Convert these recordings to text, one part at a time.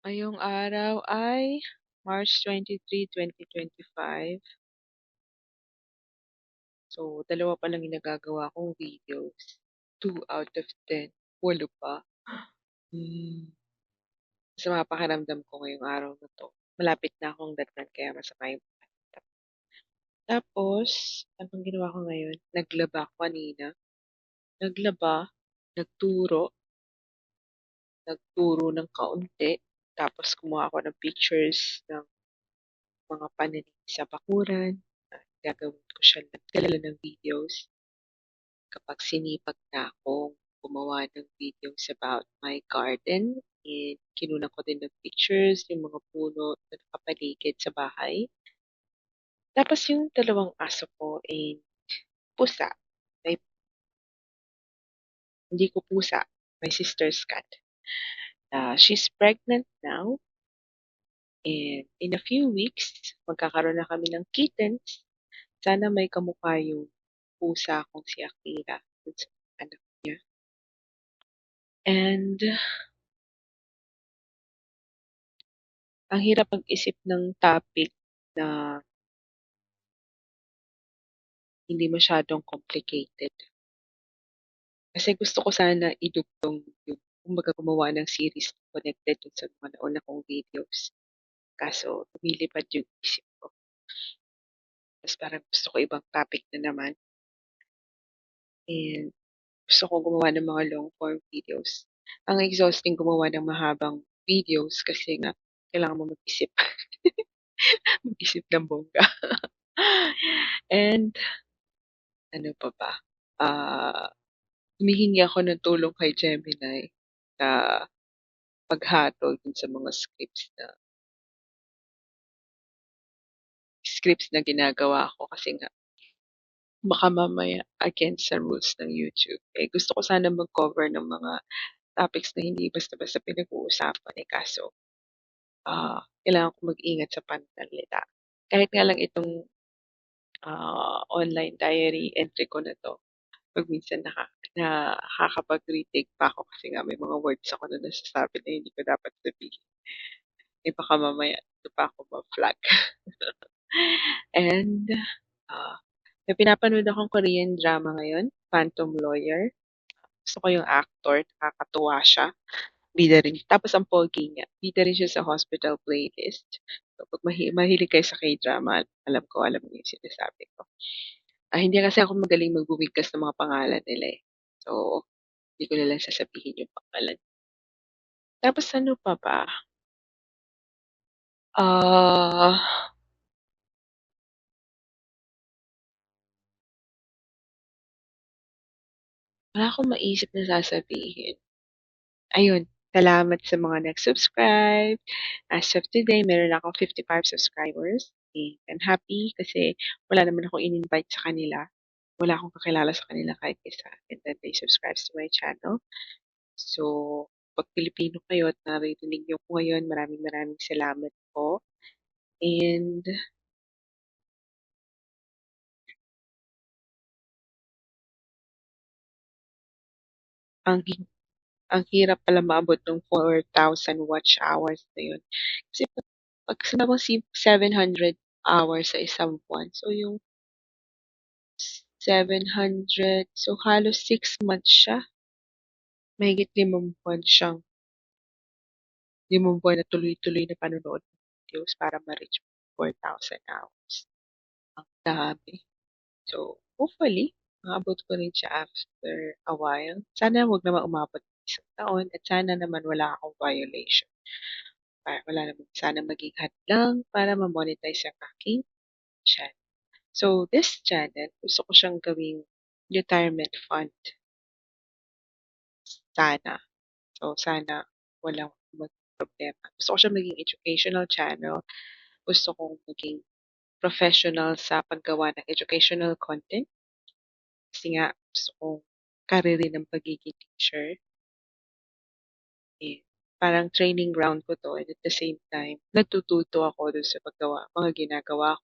Ngayong araw ay March 23, 2025. So, dalawa pa lang yung nagagawa kong videos. 2 out of 10. Walo pa. Hmm. Masama pakiramdam ko ngayong araw na to. Malapit na akong datnan kaya masama yung pakiramdam. Tapos, anong ginawa ko ngayon? Naglaba ako kanina. Naglaba, nagturo, nagturo ng kaunti. Tapos kumuha ako ng pictures ng mga pananim sa bakuran. Gagawin ko siya nagdala ng videos kapag sinipag na akong gumawa ng videos about my garden. And kinunan ko din ng pictures, yung mga puno na nakapaligid sa bahay. Tapos yung dalawang aso ko ay pusa. May, hindi ko pusa, my sister's cat. She's pregnant now. And in a few weeks, magkakaroon na kami ng kittens. Sana may kamukha yung pusa kong si Akira. Dun sa anak niya. And ang hirap mag-isip ng topic na hindi masyadong complicated. Kasi gusto ko sana idugtong yung kumbaga gumawa ng series connected dun sa mga nauna kong videos. Kaso, lumilipad yung isip ko. Tapos parang gusto ko ibang topic na naman. And gusto ko gumawa ng mga long form videos. Ang exhausting gumawa ng mahabang videos kasi nga kailangan mo mag-isip. Mag-isip ng bongga. And ano pa ba? Ah, humihingi ako ng tulong kay Gemini sa paghatol dun sa mga scripts na ginagawa ko kasi nga baka mamaya against sa rules ng YouTube. Eh, gusto ko sana mag-cover ng mga topics na hindi basta-basta pinag-uusapan eh kaso kailangan ko mag-ingat sa pananalita. Kahit nga lang itong online diary entry ko na to, pag minsan nakakapag-retake pa ako kasi nga may mga words ako na nasasabi na hindi ko dapat sabihin. Eh baka mamaya ito pa ako ma-flag. And may pinapanood akong Korean drama ngayon, Phantom Lawyer. Gusto ko yung actor, nakakatuwa siya. Bida rin. Tapos ang pogi niya, bida rin siya sa hospital playlist. So, pag mahilig kayo sa K-drama, alam niyo yung sinasabi ko. Hindi kasi ako magaling magbumigkas ng mga pangalan nila eh. So, hindi ko na lang sasabihin yung pangalan. Tapos ano pa ba? Ah, wala akong maisip na sasabihin. Ayun, salamat sa mga nag-subscribe. As of today, meron akong 55 subscribers. And I'm happy kasi wala naman akong in-invite sa kanila. Wala akong kakilala sa kanila kahit isa. And then they subscribe to my channel. So, pag Pilipino kayo at naririnig niyo ko ngayon, maraming maraming salamat po. And ang ang hirap pala maabot ng 4,000 watch hours na yun. Kasi pag sinabi si 700 hours sa isang buwan, so yung 700, so halos 6 months siya. Mahigit 5 buwan siyang, 5 buwan na tuloy-tuloy na panonood ng videos para ma-reach 4,000 hours. Ang dami. So, hopefully, maabot ko rin siya after a while. Sana wag naman umabot ng isang taon at sana naman wala akong violation. Wala naman sana maging hadlang para ma-monetize ang aking channel. So, this channel, gusto ko siyang gawing retirement fund. Sana. So, sana walang problema. Gusto ko siya maging educational channel. Gusto kong maging professional sa paggawa ng educational content. Kasi nga, gusto kong karirin ng pagiging teacher. Eh, parang training ground ko to and at the same time, natututo ako dun sa paggawa, mga ginagawa ko.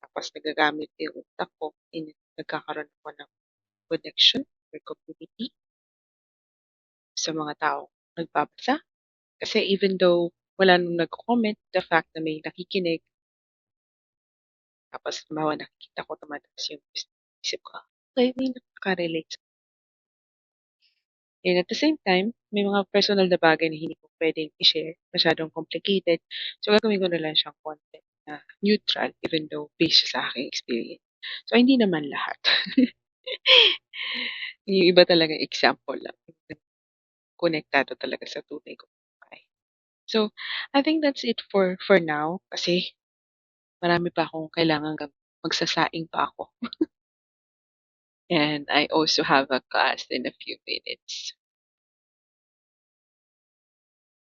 Tapos nagagamit yung utak ko and nagkakaroon ako ng connection or community sa mga tao nagbabasa. Kasi even though wala nung nag-comment, the fact na may nakikinig, tapos halimbawa nakikita ko tumataas yung isip ko, okay, may nakaka-relate. And at the same time, may mga personal na bagay na hindi ko pwedeng i-share, masyadong complicated. So, gagawin ko na lang siyang content na neutral, even though based sa aking experience. So, hindi naman lahat. Yung iba talaga example lang. Konektado talaga sa tunay ko. Okay. So, I think that's it for now. Kasi marami pa akong kailangan magsasaing pa ako. And I also have a class in a few minutes.